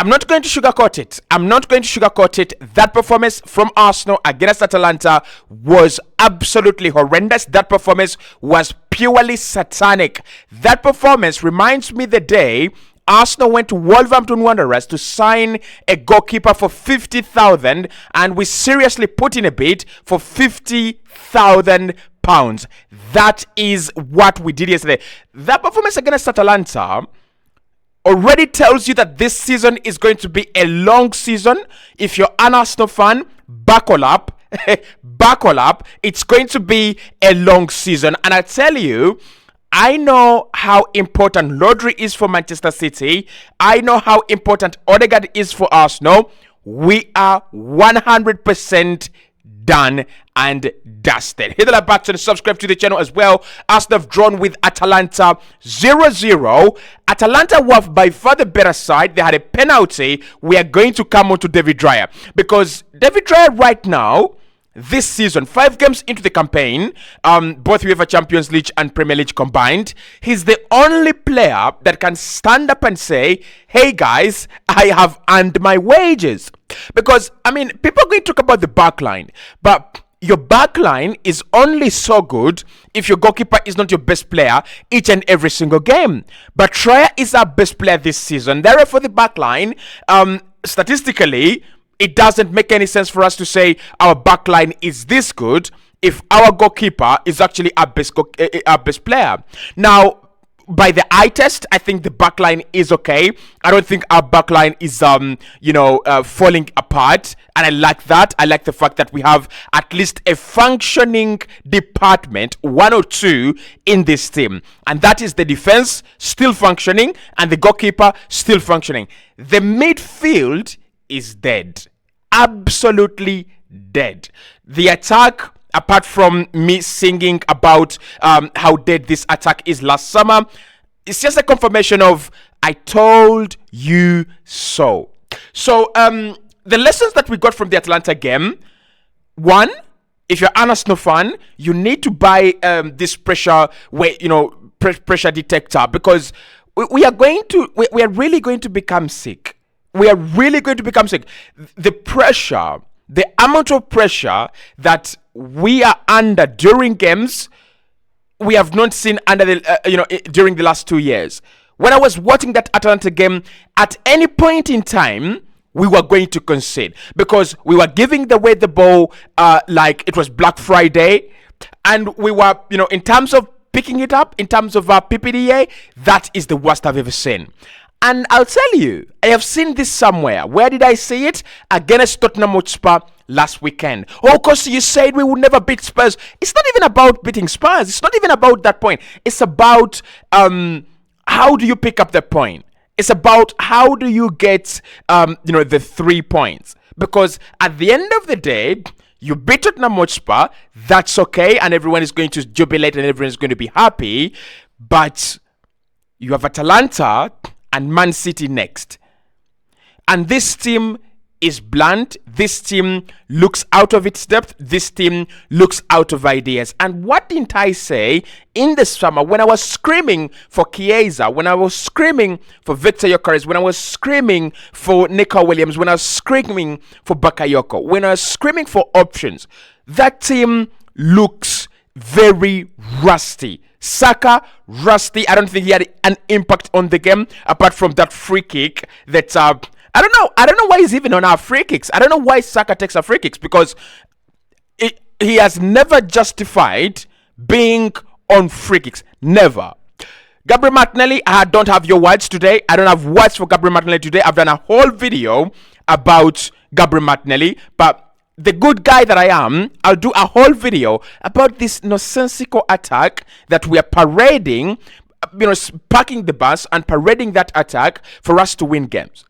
I'm not going to sugarcoat it. That performance from Arsenal against Atalanta was absolutely horrendous. That performance was purely satanic. That performance reminds me the day Arsenal went to Wolverhampton Wanderers to sign a goalkeeper for 50,000, and we seriously put in a bid for 50,000 pounds. That is what we did yesterday. That performance against Atalanta already tells you that this season is going to be a long season. If you're an Arsenal fan, buckle up. Buckle up. It's going to be a long season. And I tell you, I know how important Rodri is for Manchester City. I know how important Odegaard is for Arsenal. We are 100% done and dusted. Hit the like button, subscribe to the channel as well. Arsenal have drawn with Atalanta 0-0. Atalanta were by far the better side. They had a penalty. We are going to come on to David Raya, because David Raya right now, this season, 5 games into the campaign, both UEFA Champions League and Premier League combined, he's the only player that can stand up and say, hey guys, I have earned my wages. Because, I mean, people are going to talk about the back line, but your back line is only so good if your goalkeeper is not your best player each and every single game. But Raya is our best player this season. Therefore, the back line, statistically, it doesn't make any sense for us to say our backline is this good if our goalkeeper is actually our best player. Now, by the eye test, I think the backline is okay. I don't think our backline is, falling apart. And I like that. I like the fact that we have at least a functioning department, 1 or 2 in this team. And that is the defense still functioning and the goalkeeper still functioning. The midfield is dead. Absolutely dead. The attack, apart from me singing about how dead this attack is last summer, it's just a confirmation of I told you so. So the lessons that we got from the Atalanta game: 1, if you're an Arsenal fan, you need to buy this pressure detector, because we are really going to become sick. We are really going to become sick. The pressure, the amount of pressure that we are under during games, we have not seen under during the last 2 years. When I was watching that Atalanta game, at any point in time, we were going to concede, because we were giving away the ball like it was Black Friday, and we were, in terms of picking it up, in terms of our PPDA, that is the worst I've ever seen. And I'll tell you, I have seen this somewhere. Where did I see it? Against Tottenham Hotspur last weekend. Oh, because you said we would never beat Spurs. It's not even about beating Spurs. It's not even about that point. It's about how do you pick up the point? It's about how do you get the 3 points? Because at the end of the day, you beat Tottenham Hotspur. That's okay, and everyone is going to jubilate and everyone is going to be happy. But you have Atalanta and Man City next. And this team is blunt. This team looks out of its depth. This team looks out of ideas. And what didn't I say in the summer when I was screaming for Chiesa, when I was screaming for Victor Gyökeres, when I was screaming for Nico Williams, when I was screaming for Bakayoko, when I was screaming for options? That team looks very rusty. Saka, rusty. I don't think he had an impact on the game apart from that free kick that I don't know why he's even on our free kicks. I don't know why Saka takes our free kicks, because he has never justified being on free kicks. Never. Gabriel Martinelli, I don't have your words today. I don't have words for Gabriel Martinelli today. I've done a whole video about Gabriel Martinelli, but the good guy that I am, I'll do a whole video about this nonsensical attack that we are parading, parking the bus and parading that attack for us to win games.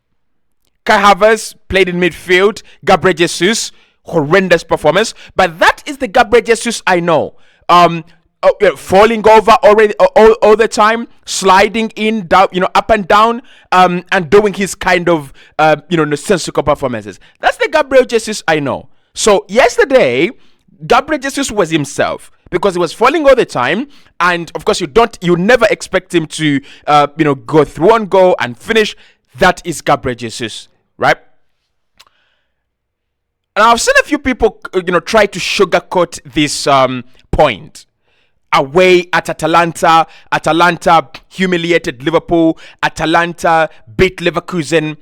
Kai Havertz played in midfield. Gabriel Jesus, horrendous performance. But that is the Gabriel Jesus I know. Falling over already all the time, sliding in, down, up and down, and doing his kind of, nonsensical performances. That's the Gabriel Jesus I know. So yesterday, Gabriel Jesus was himself, because he was falling all the time, and of course you never expect him to, go through on goal and finish. That is Gabriel Jesus, right? And I've seen a few people, try to sugarcoat this point. Away at Atalanta, Atalanta humiliated Liverpool. Atalanta beat Leverkusen.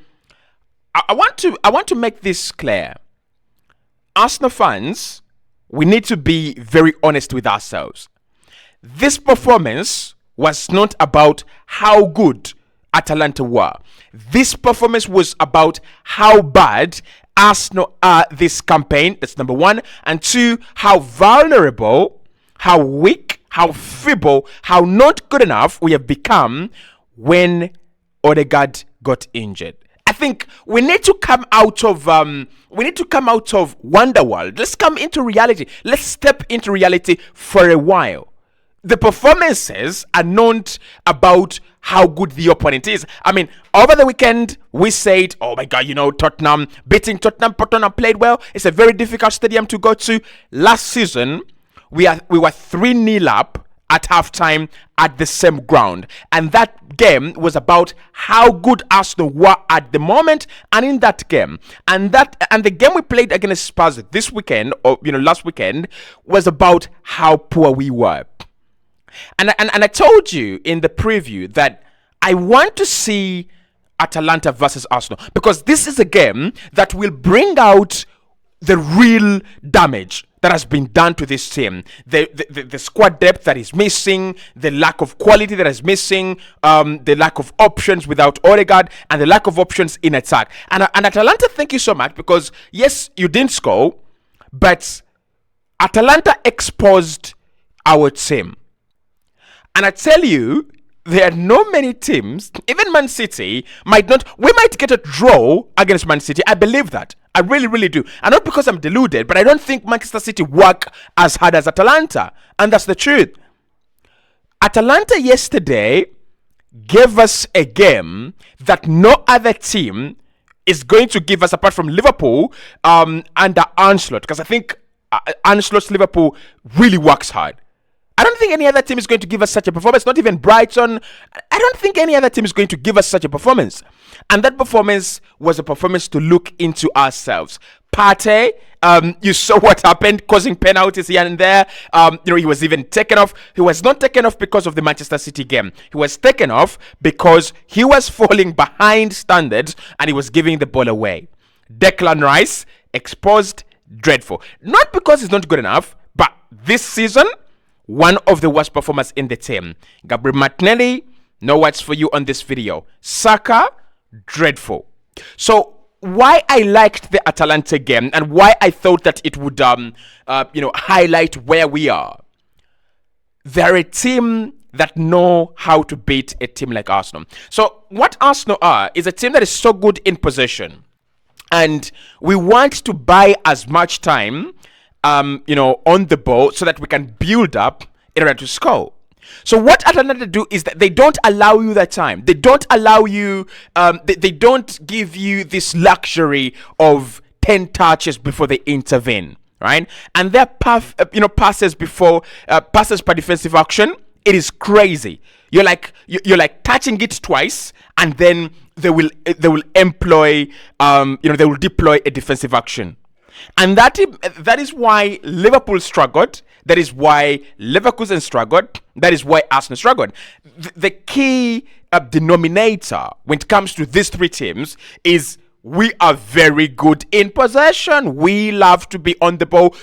I want to make this clear. Arsenal fans, we need to be very honest with ourselves. This performance was not about how good Atalanta were. This performance was about how bad Arsenal are this campaign. That's number one. And two, how vulnerable, how weak, how feeble, how not good enough we have become when Odegaard got injured. I think we need to come out of Wonderworld. Let's come into reality. Let's step into reality for a while. The performances are not about how good the opponent is. I mean, over the weekend, we said, oh my God, Tottenham, beating Tottenham played well. It's a very difficult stadium to go to. Last season, we were 3-0 up at halftime at the same ground. And that game was about how good Arsenal were at the moment and in that game. And the game we played against Spurs this weekend, or last weekend, was about how poor we were. And I told you in the preview that I want to see Atalanta versus Arsenal, because this is a game that will bring out the real damage that has been done to this team. The squad depth that is missing, the lack of quality that is missing, the lack of options without Odegaard, and the lack of options in attack. And Atalanta, thank you so much, because yes, you didn't score, but Atalanta exposed our team. And I tell you, there are not many teams, even Man City we might get a draw against Man City. I believe that. I really, really do. And not because I'm deluded, but I don't think Manchester City work as hard as Atalanta. And that's the truth. Atalanta yesterday gave us a game that no other team is going to give us apart from Liverpool under Ancelotti. Because I think Ancelotti's Liverpool really works hard. I don't think any other team is going to give us such a performance. Not even Brighton. I don't think any other team is going to give us such a performance. And that performance was a performance to look into ourselves. Partey, you saw what happened, causing penalties here and there. He was even taken off. He was not taken off because of the Manchester City game. He was taken off because he was falling behind standards and he was giving the ball away. Declan Rice, exposed, dreadful. Not because he's not good enough, but this season, one of the worst performers in the team. Gabriel Martinelli, no words for you on this video. Saka, dreadful. So why I liked the Atalanta game and why I thought that it would highlight where we are. They're a team that know how to beat a team like Arsenal. So what Arsenal are is a team that is so good in possession. And we want to buy as much time on the ball so that we can build up in order to score. So what Atalanta do is that they don't allow you that time. They don't allow you, they don't give you this luxury of 10 touches before they intervene, right? And their passes per defensive action, it is crazy. You're like touching it twice, and then they will employ, they will deploy a defensive action. And that is why Liverpool struggled. That is why Leverkusen struggled. That is why Arsenal struggled. The key denominator when it comes to these three teams is we are very good in possession. We love to be on the ball.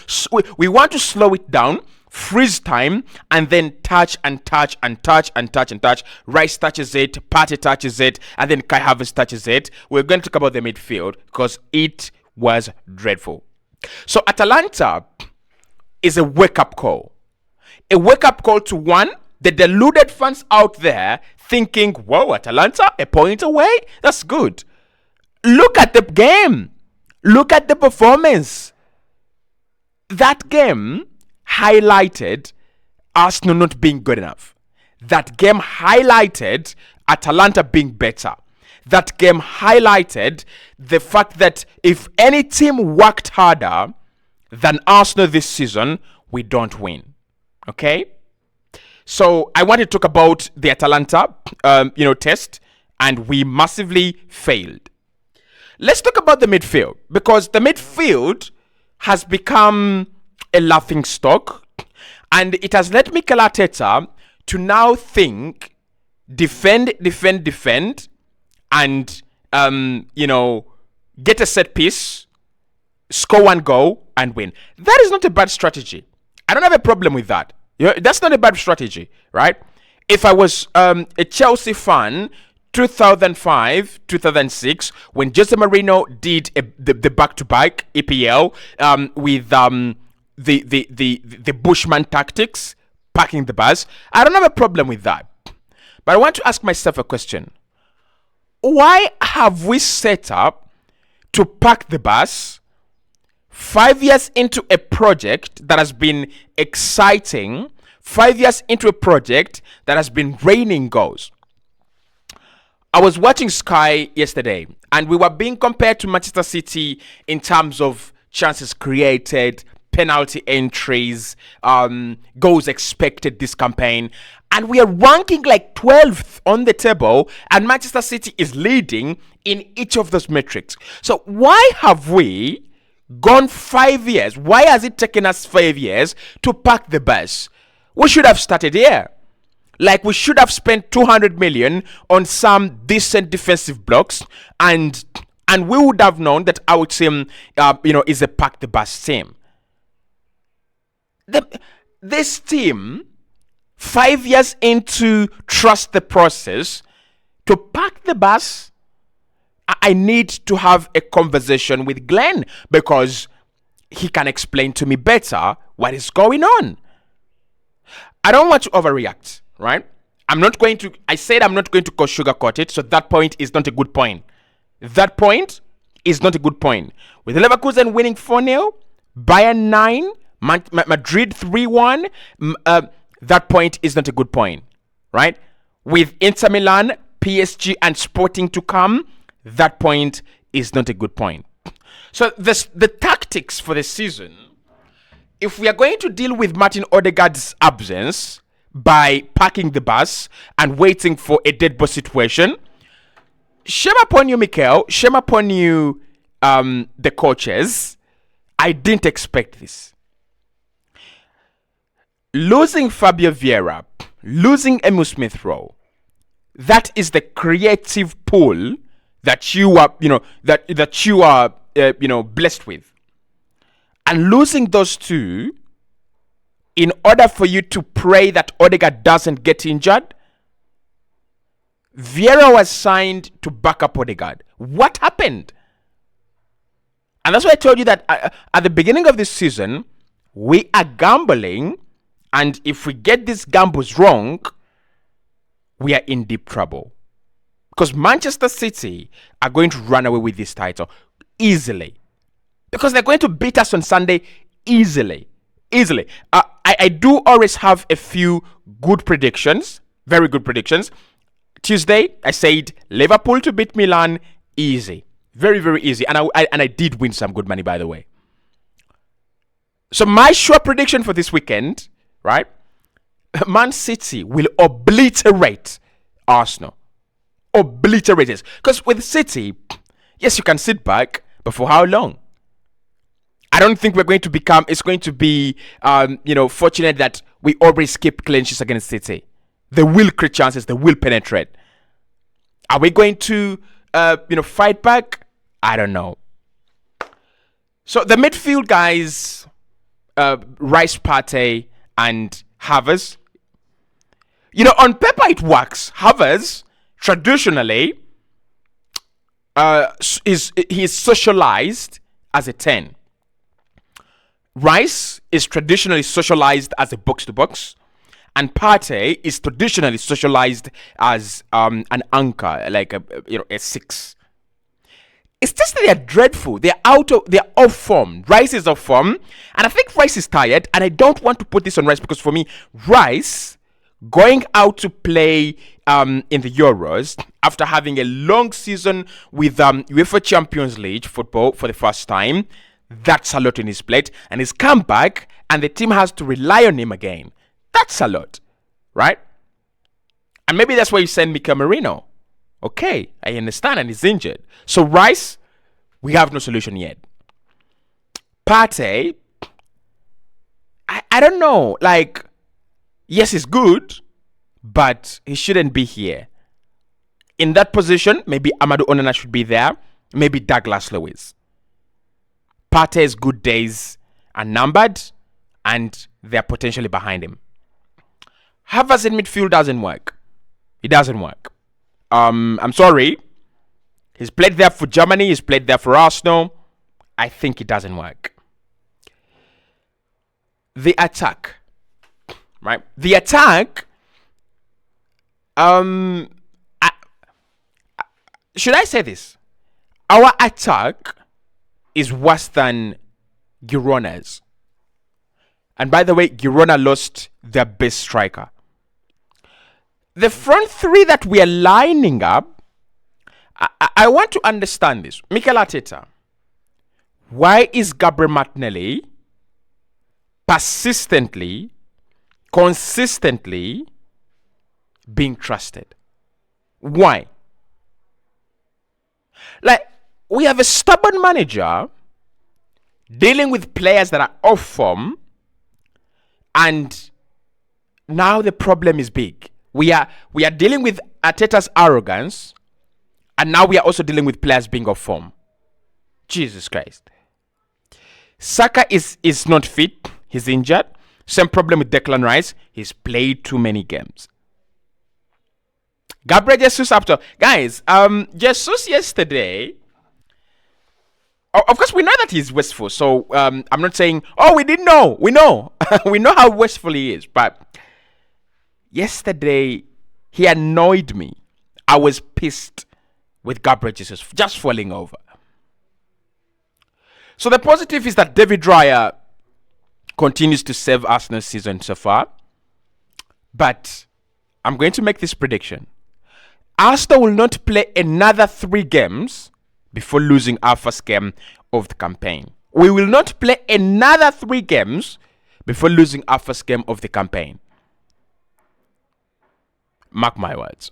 We want to slow it down, freeze time, and then touch and touch and touch and touch and touch. Rice touches it, Partey touches it, and then Kai Havertz touches it. We're going to talk about the midfield because it was dreadful. So Atalanta is a wake-up call. A wake-up call to one, the deluded fans out there thinking, whoa, Atalanta, a point away? That's good. Look at the game. Look at the performance. That game highlighted Arsenal not being good enough. That game highlighted Atalanta being better. That game highlighted the fact that if any team worked harder than Arsenal this season, we don't win. Okay? So I want to talk about the Atalanta, test and we massively failed. Let's talk about the midfield, because the midfield has become a laughing stock, and it has led Mikel Arteta to now think defend, and get a set piece, score one goal, and win. That is not a bad strategy. I don't have a problem with that. That's not a bad strategy, right? If I was a Chelsea fan, 2005, 2006, when Jose Mourinho did the back-to-back EPL with the Bushman tactics, parking the bus, I don't have a problem with that. But I want to ask myself a question. Why have we set up to park the bus 5 years into a project that has been exciting, 5 years into a project that has been raining goals? I was watching Sky yesterday, and we were being compared to Manchester City in terms of chances created, penalty entries, goals expected this campaign, and we are ranking like 12th on the table, and Manchester City is leading in each of those metrics. So why have we gone 5 years? Why has it taken us 5 years to park the bus? We should have started here. Like, we should have spent 200 million on some decent defensive blocks, and we would have known that our team, is a pack the bus team. This team, 5 years into trust the process, to pack the bus, I need to have a conversation with Glenn, because he can explain to me better what is going on. I don't want to overreact. Right? I said I'm not going to sugarcoat it, so that point is not a good point. That point is not a good point. With Leverkusen winning 4-0, Bayern 9, Madrid 3-1, that point is not a good point. Right? With Inter Milan, PSG, and Sporting to come, that point is not a good point. So the tactics for the season, if we are going to deal with Martin Odegaard's absence by parking the bus and waiting for a dead ball situation, shame upon you, Mikel. Shame upon you, the coaches. I didn't expect this. Losing Fabio Vieira, losing Emil Smith Rowe, that is the creative pool that you are, that you are, blessed with. And losing those two, in order for you to pray that Odegaard doesn't get injured, Vieira was signed to back up Odegaard. What happened? And that's why I told you that at the beginning of this season, we are gambling, and if we get these gambles wrong, we are in deep trouble. Because Manchester City are going to run away with this title easily. Because they're going to beat us on Sunday easily. I do always have a few good predictions, very good predictions. Tuesday, I said Liverpool to beat Milan, easy. Very, very easy. And I did win some good money, by the way. So my sure prediction for this weekend, right? Man City will obliterate Arsenal. Obliterate it. Because with City, yes, you can sit back, but for how long? I don't think it's going to be, fortunate that we always keep clean sheets against City. They will create chances. They will penetrate. Are we going to, fight back? I don't know. So the midfield guys, Rice, Partey, and Havertz. On paper it works. Havertz, traditionally, he's socialized as a 10. Rice is traditionally socialized as a box-to-box, and Partey is traditionally socialized as an anchor, like a 6. It's just that they're dreadful. They're off form. Rice is off form, and I think Rice is tired. And I don't want to put this on Rice, because for me, Rice going out to play in the Euros after having a long season with UEFA Champions League football for the first time. That's a lot on his plate, and he's come back, and the team has to rely on him again. That's a lot, right? And maybe that's why you send Mikel Merino, Okay, I understand, and he's injured. So Rice, we have no solution yet. Partey, I don't know. Like, yes, he's good, but he shouldn't be here. In that position, maybe Amadou Onana should be there. Maybe Douglas Lewis. Partey's good days are numbered, and they're potentially behind him. Havertz in midfield doesn't work. It doesn't work. I'm sorry. He's played there for Germany. He's played there for Arsenal. I think it doesn't work. The attack, right? The attack. Should I say this? Our attack is worse than Girona's. And by the way, Girona lost their best striker. The front three that we are lining up, I want to understand this. Mikel Arteta, why is Gabriel Martinelli persistently, consistently being trusted? Why? Like, we have a stubborn manager dealing with players that are off form, and now the problem is big. We are dealing with Arteta's arrogance, and now we are also dealing with players being off form. Jesus Christ. Saka is not fit. He's injured. Same problem with Declan Rice. He's played too many games. Gabriel Jesus guys, Jesus yesterday, of course we know that he's wasteful, so I'm not saying, oh, we didn't know. We know. We know how wasteful he is, but yesterday he annoyed me. I was pissed with Gabriel Jesus just falling over. So the positive is that David Raya continues to save Arsenal's season so far, but I'm going to make this prediction. Arsenal will not play another 3 games before losing our first game of the campaign. We will not play another 3 games before losing our first game of the campaign. Mark my words.